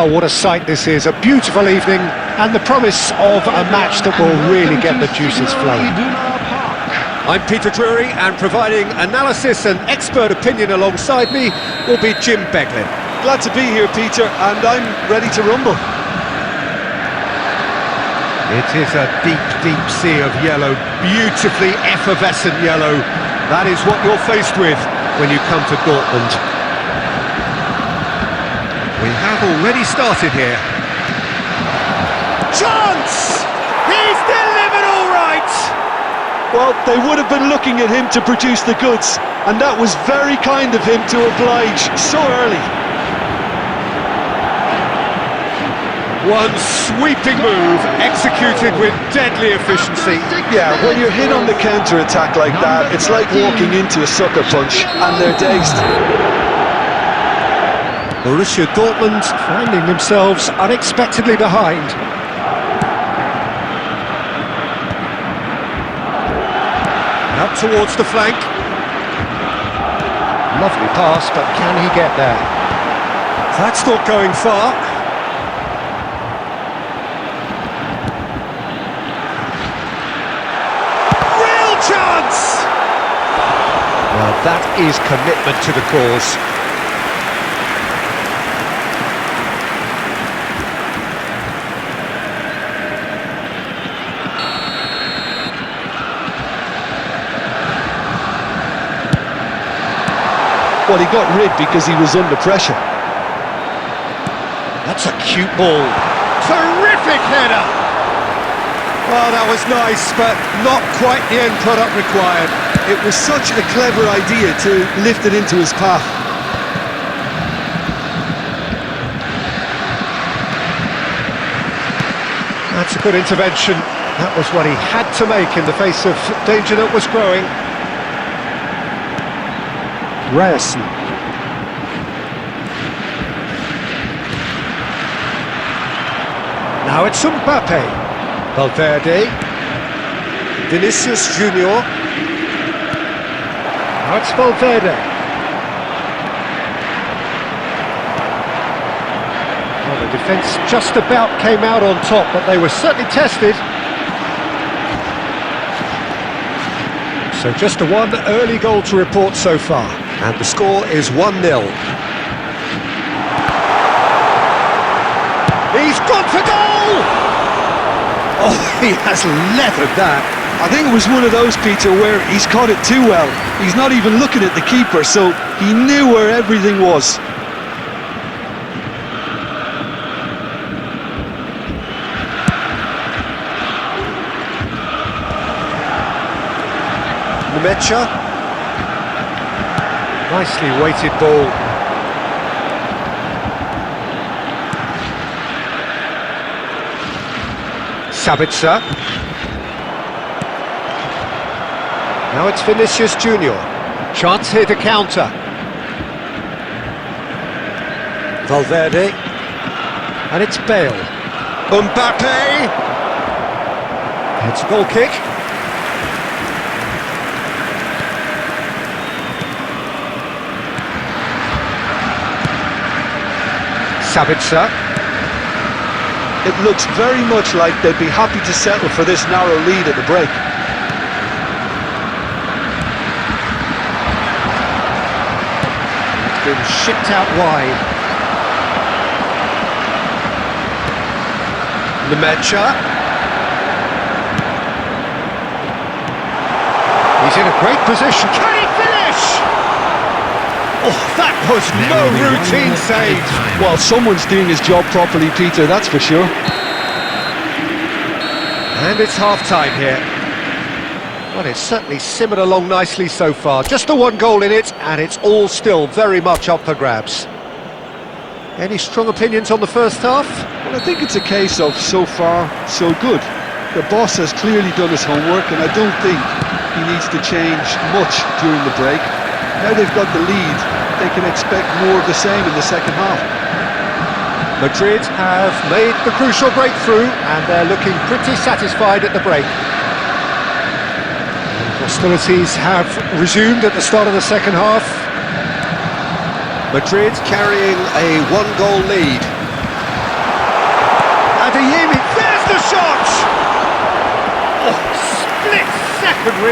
Well, what a sight this is, a beautiful evening and the promise of a match that will really get the juices flowing. I'm Peter Drury, and providing analysis and expert opinion alongside me will be Jim Beglin. Glad to be here, Peter, and I'm ready to rumble. It is a deep, deep sea of yellow, beautifully effervescent yellow. That is what you're faced with when you come to Dortmund. We have already started here. Chance! He's delivered all right! Well, they would have been looking at him to produce the goods, and that was very kind of him to oblige so early. One sweeping move, executed with deadly efficiency. Yeah, when you're hit on the counter-attack like that, it's like walking into a sucker punch, and they're dazed. Borussia Dortmund finding themselves unexpectedly behind. Up towards the flank. Lovely pass, but can he get there? That's not going far. Real chance! Well, that is commitment to the cause. Well, he got rid because he was under pressure. That's a cute ball. Terrific header! Well, that was nice, but not quite the end product required. It was such a clever idea to lift it into his path. That's a good intervention. That was what he had to make in the face of danger that was growing. Ryerson. Now it's Mbappe. Valverde. Vinicius Junior. Now it's Valverde. Well, the defence just about came out on top, but they were certainly tested. So just a one early goal to report so far. And the score is 1-0. He's gone for goal! Oh, he has leathered that. I think it was one of those, Peter, where he's caught it too well. He's not even looking at the keeper, so he knew where everything was. Mecha. Nicely weighted ball. Sabitzer. Now it's Vinicius Junior. Chance here to counter. Valverde. And it's Bale. Mbappe. It's a goal kick. Sabitzer. It looks very much like they'd be happy to settle for this narrow lead at the break. It's been shipped out wide. Mecha. He's in a great position. Can he finish? Oh, that was no routine save. Well, someone's doing his job properly, Peter, that's for sure. And it's half-time here. Well, it's certainly simmered along nicely so far. Just the one goal in it, and it's all still very much up for grabs. Any strong opinions on the first half? Well, I think it's a case of so far, so good. The boss has clearly done his homework, and I don't think he needs to change much during the break. Now they've got the lead, they can expect more of the same in the second half. Madrid have made the crucial breakthrough, and they're looking pretty satisfied at the break. Hostilities have resumed at the start of the second half. Madrid carrying a one-goal lead.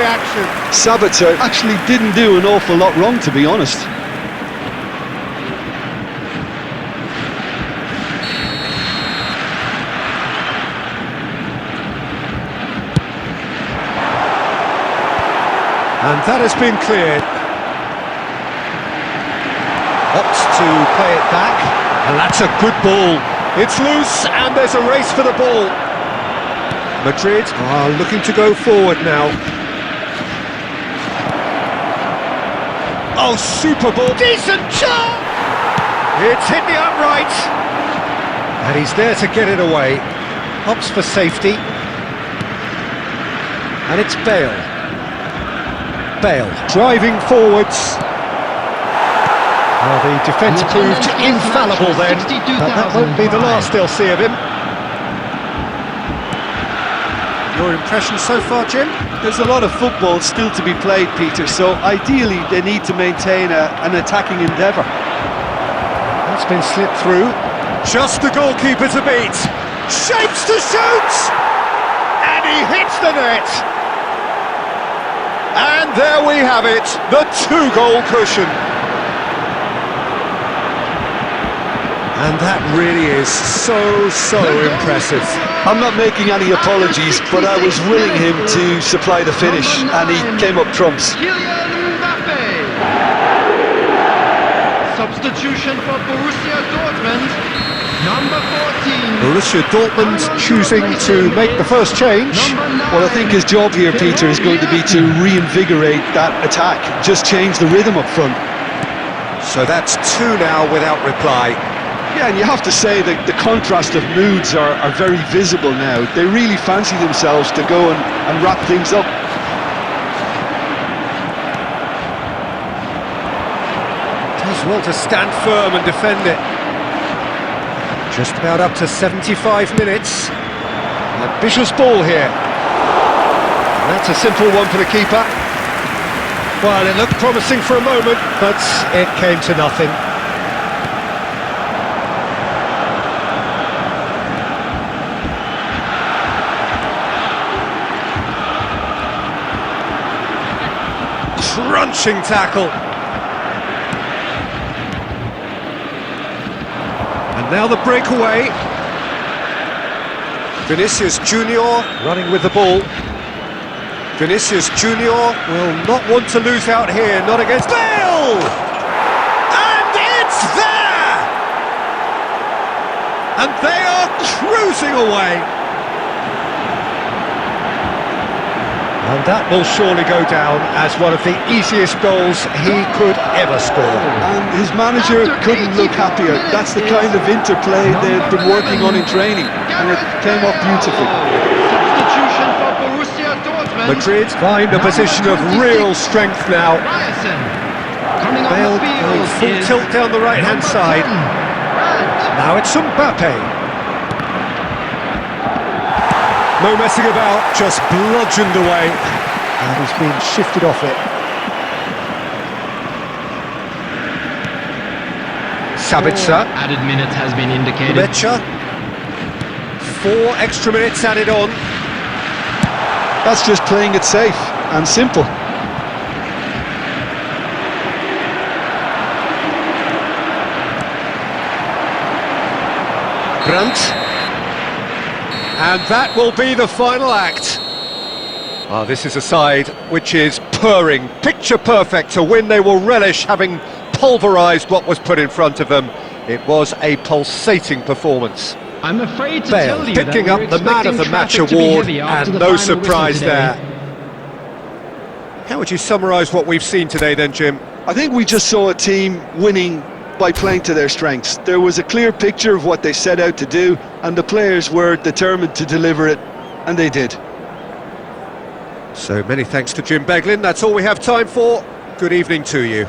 reaction. Sabitzer actually didn't do an awful lot wrong, to be honest. And that has been cleared. Opts to play it back, and that's a good ball. It's loose, and there's a race for the ball. Madrid are looking to go forward now. Oh, super ball. Decent shot! It's hit the upright. And he's there to get it away. Opts for safety. And it's Bale. Bale driving forwards. Well, the defence proved infallible then, but that won't be the last they'll see of him. Your impression so far, Jim? There's a lot of football still to be played, Peter, so ideally they need to maintain an attacking endeavour. That's been slipped through. Just the goalkeeper to beat. Shapes to shoot! And he hits the net! And there we have it, the two-goal cushion. And that really is so impressive. I'm not making any apologies, but I was willing him to supply the finish, and he came up trumps. Substitution for Borussia Dortmund, number 14. Borussia Dortmund choosing to make the first change. Well, I think his job here, Peter, is going to be to reinvigorate that attack, just change the rhythm up front. So that's two now without reply. Yeah, and you have to say that the contrast of moods are very visible now. They really fancy themselves to go and wrap things up. Does well to stand firm and defend it. Just about up to 75 minutes. Ambitious ball here. And that's a simple one for the keeper. Well, it looked promising for a moment, but it came to nothing. Crunching tackle. And now the breakaway. Vinicius Junior running with the ball. Vinicius Junior will not want to lose out here, not against Bale! And it's there! And they are cruising away. And that will surely go down as one of the easiest goals he could ever score. And his manager couldn't look happier. That's the kind of interplay they've been working on in training, and it came off beautifully. Substitution for Borussia Dortmund. Madrid find a position of real strength now. Bale going full tilt down the right-hand side. Now it's Mbappe. No messing about, just bludgeoned away. And he's been shifted off it. Sabitzer. Added minute has been indicated. Lecce. 4 extra minutes added on. That's just playing it safe and simple. Brandt. And that will be the final act. Oh, this is a side which is purring, picture perfect. To win, they will relish having pulverised what was put in front of them. It was a pulsating performance. I'm afraid to Bale tell you picking that up the man of the match award, and no surprise there. How would you summarise what we've seen today then, Jim? I think we just saw a team winning by playing to their strengths. There was a clear picture of what they set out to do, and the players were determined to deliver it, and they did. So many thanks to Jim Beglin. That's all we have time for. Good evening to you.